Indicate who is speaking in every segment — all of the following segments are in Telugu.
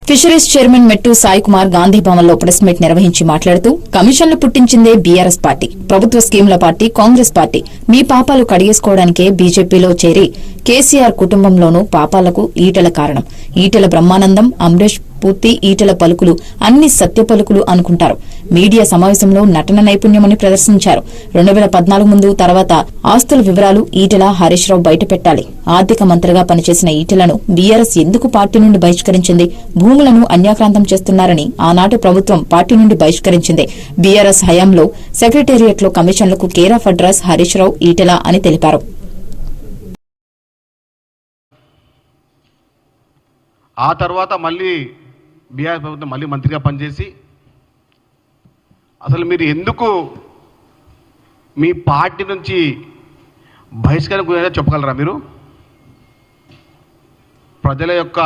Speaker 1: ఫిషరీస్ చైర్మన్ మెట్టు సాయి కుమార్ గాంధీ భవన్లో ప్రెస్ మీట్ నిర్వహించి మాట్లాడుతూ కమిషన్లు పుట్టించిందే బీఆర్ఎస్ పార్టీ, ప్రభుత్వ స్కీంల పార్టీ కాంగ్రెస్ పార్టీ. మీ పాపాలు కడిగేసుకోవడానికే బీజేపీలో చేరి కేసీఆర్ కుటుంబంలోనూ పాపాలకు ఈటెల కారణం. ఈటెల బ్రహ్మానందం, అమరేష్ పూర్తి ఈటెల పలుకులు అన్ని సత్య పలుకులు అనుకుంటారు. మీడియా సమావేశంలో నటన నైపుణ్యమని ప్రదర్శించారు. 2014 ముందు తర్వాత ఆస్తుల వివరాలు ఈటెల హరీష్ రావు బయటపెట్టాలి. ఆర్థిక మంత్రిగా పనిచేసిన ఈటెలను బీఆర్ఎస్ ఎందుకు పార్టీ నుండి బహిష్కరించింది? భూములను అన్యాక్రాంతం చేస్తున్నారని ఆనాటి ప్రభుత్వం పార్టీ నుండి బహిష్కరించింది. బీఆర్ఎస్ హయాంలో సెక్రటేరియట్లో కమిషన్లకు care of address Harish Rao, Etela అని తెలిపారు.
Speaker 2: ఆ తర్వాత మళ్ళీ బీఆర్ ప్రభుత్వం మళ్ళీ మంత్రిగా పనిచేసి అసలు మీరు ఎందుకు మీ పార్టీ నుంచి బహిష్కరణ గురైనా చెప్పగలరా? మీరు ప్రజల యొక్క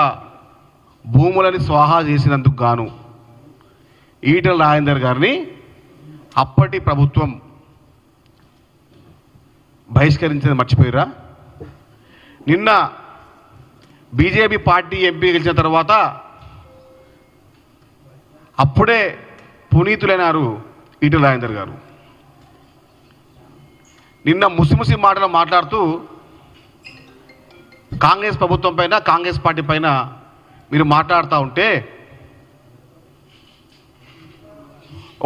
Speaker 2: భూములని స్వాహా చేసినందుకు గాను ఈటెల రాజేందర్ గారిని అప్పటి ప్రభుత్వం బహిష్కరించేది మర్చిపోయారా? నిన్న బీజేపీ పార్టీ ఎంపీ గెలిచిన తర్వాత అప్పుడే పునీతులైనారు ఈటెల రాజేందర్ గారు. నిన్న ముసిముసి మాటలు మాట్లాడుతూ కాంగ్రెస్ ప్రభుత్వం పైన, కాంగ్రెస్ పార్టీ పైన మీరు మాట్లాడుతూ ఉంటే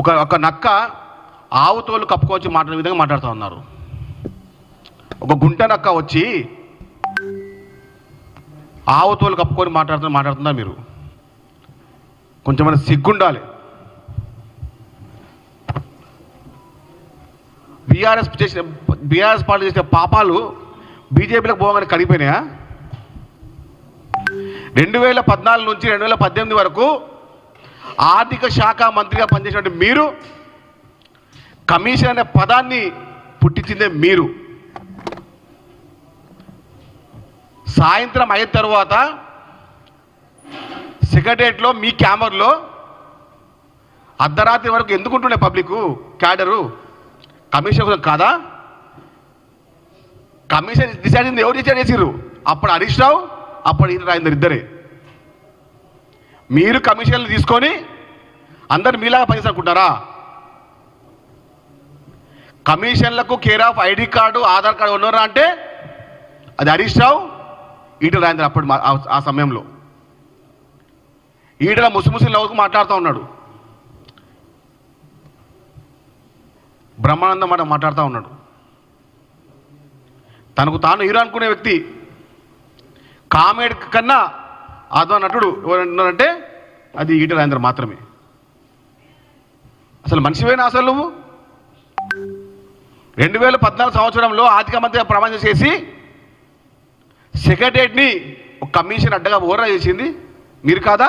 Speaker 2: ఒక నక్క ఆవుతోలు కప్పుకొచ్చి మాట్లాడే విధంగా మాట్లాడుతూ ఉన్నారు. ఒక గుంట నక్క వచ్చి ఆవుతోలు కప్పుకొని మాట్లాడుతున్నారు. మీరు కొంచెం సిగ్గుండాలి. బీఆర్ఎస్ పార్టీ చేసిన పాపాలు బీజేపీలకు పోగానే కడిగిపోయినాయా? 2014 నుంచి 2018 వరకు ఆర్థిక శాఖ మంత్రిగా పనిచేసినటువంటి మీరు కమిషన్ అనే పదాన్ని పుట్టించిందే మీరు. సాయంత్రం అయిన తర్వాత సెక్రటరియట్లో మీ క్యామర్లో అర్ధరాత్రి వరకు ఎందుకుంటుండే పబ్లిక్ క్యాడరు? కమిషన్ కాదా? కమిషన్ డిసైడ్ అయింది ఎవరు డిసైడ్ చేసిర్రు? అప్పుడు హరీష్ రావు, అప్పుడు ఈటెల రాజేందర్ ఇద్దరే. మీరు కమిషన్లు తీసుకొని అందరు మీలాగా పనిచేసుకుంటారా? కమిషన్లకు care of ID card, Aadhaar card ఉన్నారా అంటే అది హరీష్ రావు, ఈటెల రాజేందర్. అప్పుడు ఆ సమయంలో ఈటెల ముసిముసి నవ్వుకు మాట్లాడుతూ ఉన్నాడు, బ్రహ్మానందం మాట మాట్లాడుతూ ఉన్నాడు. తనకు తాను హీరో అనుకునే వ్యక్తి, కామెడీ కన్నా ఆద్వా నటుడు ఎవరంటే అది ఈటెల రాజేందర్ మాత్రమే. అసలు మనిషివేనా అసలు నువ్వు? 2014 సంవత్సరంలో ఆర్థిక మంత్రిగా ప్రమాణం చేసి సెక్రటరియట్ని ఒక కమిషన్ అడ్డగా ఓవర్ చేసింది మీరు కాదా?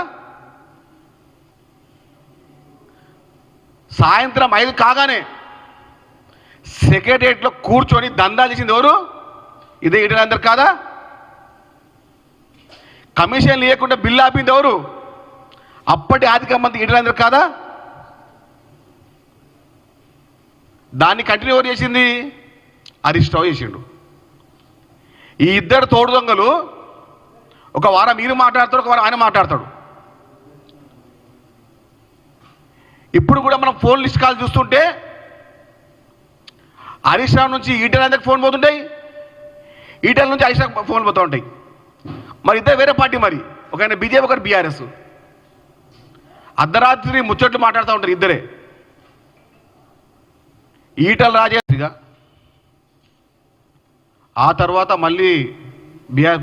Speaker 2: సాయంత్రం 5 కాగానే సెక్రటరియట్లో కూర్చొని దందా చేసింది ఎవరు? ఇదే ఈటెల రాజేందర్ కాదా? కమిషన్ లేకుండా బిల్లు ఆపింది ఎవరు? అప్పటి ఆర్థిక మంత్రి ఈటెల రాజేందర్ కాదా? దాన్ని కంటిన్యూ ఎవరు చేసింది? హరీష్ రావు చేసిండు. ఈ ఇద్దరు తోడు దొంగలు ఒక వారం మీరు మాట్లాడతారు, ఒక వారం ఆయన మాట్లాడతాడు. ఇప్పుడు కూడా మనం ఫోన్ లిస్ట్ కాల్ చూస్తుంటే హరీష్ రావు నుంచి ఈటెల రాజేందర్కి ఫోన్ పోతుంటాయి, ఈటెల నుంచి హరీష్ రావు ఫోన్ పోతూ ఉంటాయి. మరి ఇద్దరు వేరే పార్టీ, మరి ఒక ఆయన బీజేపీ, ఒకటి బీఆర్ఎస్. అర్ధరాత్రి ముచ్చట్లు మాట్లాడుతూ ఉంటారు ఇద్దరే. ఈటెల రాజేందర్గా ఆ తర్వాత మళ్ళీ బీఆర్